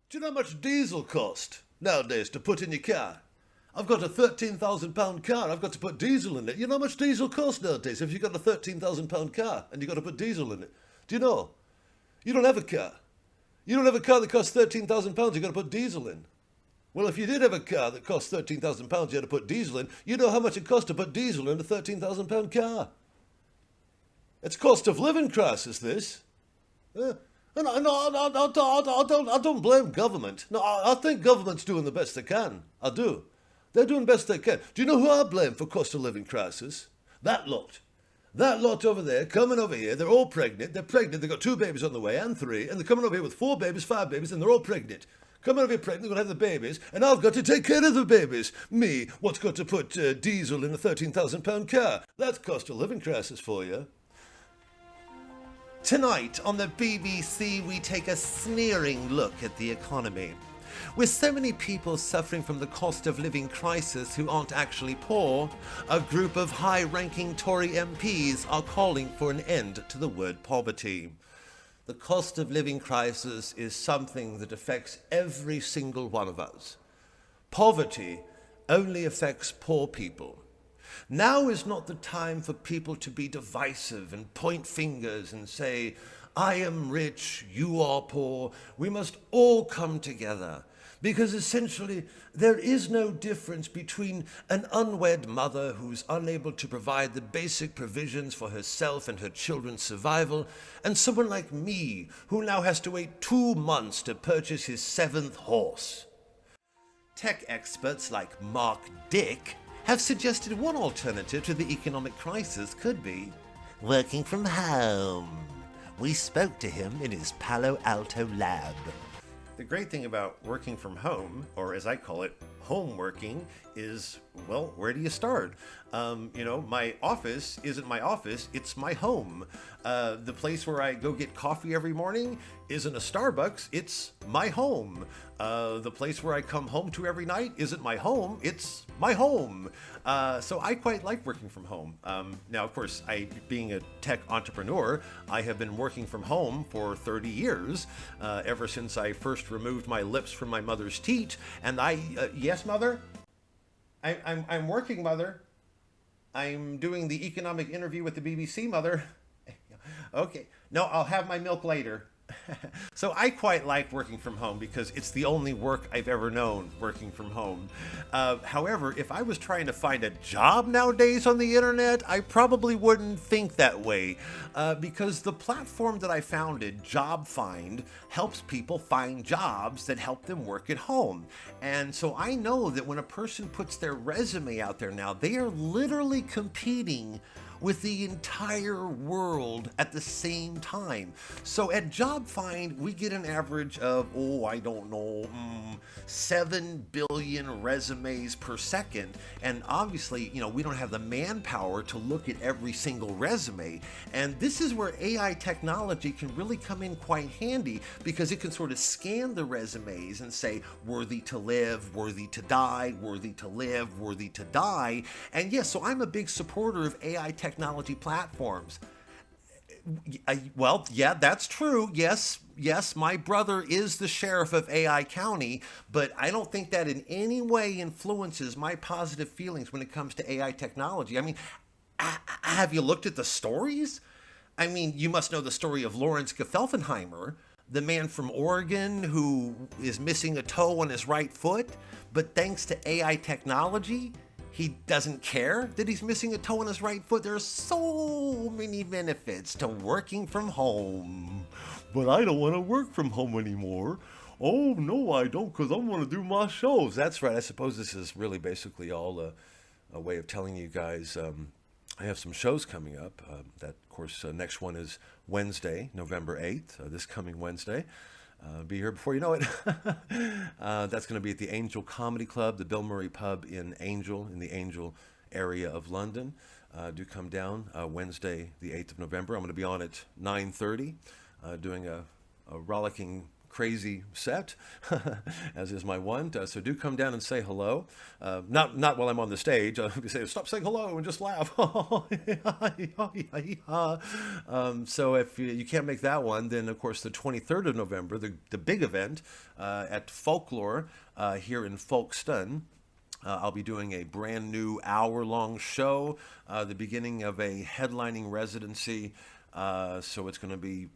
Do you know how much diesel cost nowadays to put in your car? I've got a £13,000 car. I've got to put diesel in it. You know how much diesel costs nowadays if you've got a £13,000 car and you've got to put diesel in it? Do you know? You don't have a car. You don't have a car that costs £13,000 you've got to put diesel in. Well, if you did have a car that cost £13,000 you had to put diesel in, you know how much it costs to put diesel in a £13,000 car. It's cost of living crisis, this. And I don't blame government. No, I think government's doing the best they can. I do. They're doing the best they can. Do you know who I blame for cost of living crisis? That lot. That lot over there, coming over here, they're all pregnant. They're pregnant. They've got 2 babies on the way, and 3, and they're coming over here with 4 babies, 5 babies, and they're all pregnant. Coming over here pregnant, they're going to have the babies, and I've got to take care of the babies. Me, what's got to put diesel in a £13,000 car? That's cost of living crisis for you. Tonight on the BBC, we take a sneering look at the economy. With so many people suffering from the cost of living crisis who aren't actually poor, a group of high-ranking Tory MPs are calling for an end to the word poverty. The cost of living crisis is something that affects every single one of us. Poverty only affects poor people. Now is not the time for people to be divisive and point fingers and say, I am rich, you are poor. We must all come together. Because essentially, there is no difference between an unwed mother who's unable to provide the basic provisions for herself and her children's survival, and someone like me, who now has to wait 2 months to purchase his 7th horse. Tech experts like Mark Dick have suggested one alternative to the economic crisis could be working from home. We spoke to him in his Palo Alto lab. The great thing about working from home, or as I call it, home working, is, well, where do you start? My office isn't my office, it's my home. The place where I go get coffee every morning isn't a Starbucks, it's my home. The place where I come home to every night isn't my home, it's my home. So I quite like working from home. Now, of course, being a tech entrepreneur, I have been working from home for 30 years, ever since I first removed my lips from my mother's teat. And yes, Mother? I'm working, Mother. I'm doing the economic interview with the BBC, Mother. Okay. No, I'll have my milk later. So I quite like working from home because it's the only work I've ever known, working from home. However, if I was trying to find a job nowadays on the internet, I probably wouldn't think that way, because the platform that I founded, Job Find, helps people find jobs that help them work at home. And so I know that when a person puts their resume out there now, they are literally competing with the entire world at the same time. So at Job Find, we get an average of, 7 billion resumes per second. And obviously, we don't have the manpower to look at every single resume. And this is where AI technology can really come in quite handy, because it can sort of scan the resumes and say, worthy to live, worthy to die, worthy to live, worthy to die. And yes, so I'm a big supporter of AI technology platforms. Well, yeah, that's true. Yes, my brother is the sheriff of AI County, but I don't think that in any way influences my positive feelings when it comes to AI technology. I mean, have you looked at the stories? I mean, you must know the story of Lawrence Geffelfenheimer, the man from Oregon who is missing a toe on his right foot, but thanks to AI technology, he doesn't care that he's missing a toe on his right foot. There are so many benefits to working from home. But I don't want to work from home anymore. Oh, no, I don't, because I want to do my shows. That's right. I suppose this is really basically all a way of telling you guys I have some shows coming up. That, of course, next one is Wednesday, November 8th, this coming Wednesday. Be here before you know it. That's going to be at the Angel Comedy Club, the Bill Murray Pub in the Angel area of London. Do come down Wednesday, the 8th of November. I'm going to be on at 9:30, doing a rollicking crazy set, as is my want. So do come down and say hello. Not while I'm on the stage. I'll say, stop saying hello and just laugh. So if you can't make that one, then of course the 23rd of November, the big event at Folklore here in Folkestone. I'll be doing a brand new hour-long show, the beginning of a headlining residency. So it's going to be,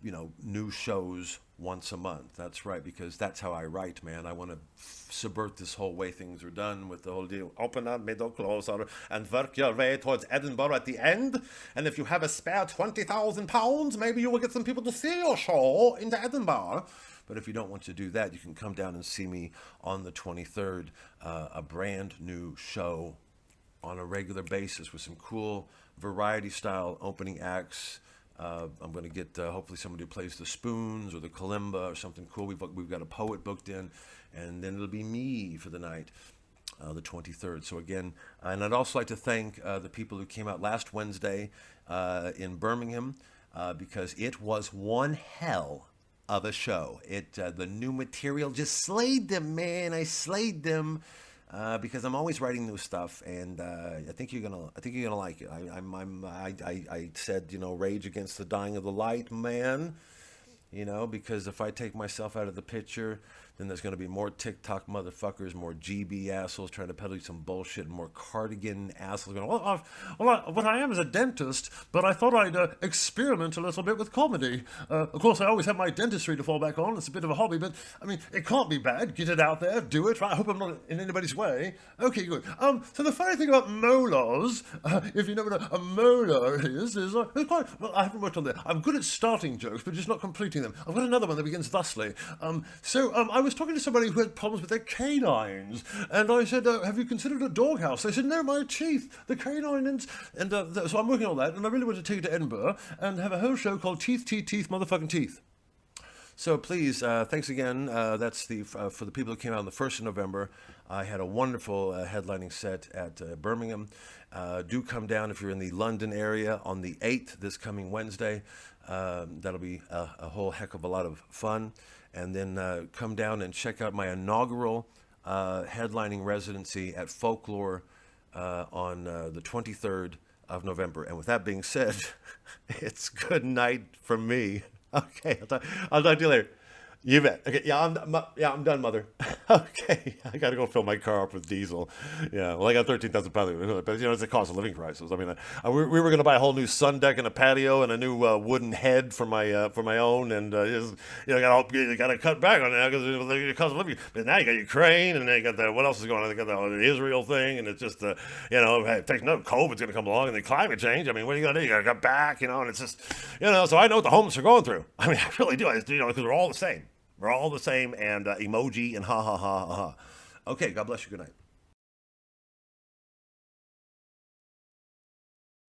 new shows once a month. That's right, because that's how I write, man. I want to subvert this whole way things are done with the whole deal. Open up, middle, closer, and work your way towards Edinburgh at the end. And if you have a spare £20,000, maybe you will get some people to see your show into Edinburgh. But if you don't want to do that, you can come down and see me on the 23rd, a brand new show on a regular basis with some cool variety-style opening acts. I'm going to get hopefully somebody who plays the spoons or the kalimba or something cool. We've got a poet booked in, and then it'll be me for the night, the 23rd. So again, and I'd also like to thank the people who came out last Wednesday in Birmingham, because it was one hell of a show. The new material just slayed them, man. I slayed them. Because I'm always writing new stuff, and I think you're gonna like it. I said, rage against the dying of the light, man. Because if I take myself out of the picture, then there's going to be more TikTok motherfuckers, more GB assholes trying to peddle you some bullshit, and more cardigan assholes going, what I am is a dentist, but I thought I'd experiment a little bit with comedy. Of course, I always have my dentistry to fall back on. It's a bit of a hobby, but, it can't be bad. Get it out there. Do it. Right? I hope I'm not in anybody's way. Okay, good. So the funny thing about molars, if you know what a molar is it's quite, well, I haven't worked on that. I'm good at starting jokes, but just not completing them. I've got another one that begins thusly. I was talking to somebody who had problems with their canines, and I said, have you considered a doghouse? They said, no, my teeth, the canines. And so I'm working on that, and I really want to take it to Edinburgh and have a whole show called Teeth, Motherfucking Teeth. So please, thanks again. That's for the people who came out on the 1st of November. I had a wonderful headlining set at Birmingham. Do come down if you're in the London area on the 8th, this coming Wednesday. That'll be a whole heck of a lot of fun. And then come down and check out my inaugural headlining residency at Folklore on the 23rd of November. And with that being said, it's good night from me. Okay, I'll talk to you later. You bet. Okay, I'm done, mother. Okay, I got to go fill my car up with diesel. Yeah, well, I got 13,000 pounds, but it's a cost of living crisis. We were going to buy a whole new sun deck and a patio and a new wooden head for my own, and you got to cut back on that because of the cost of living. But now you got Ukraine, and then you got what else is going on? They got the Israel thing, and it's just hey, it takes no COVID's going to come along, and then climate change. What are you going to do? You got to cut back, and it's just So I know what the homeless are going through. I really do. Because we're all the same. We're all the same, and emoji and ha ha ha ha. Okay, God bless you. Good night.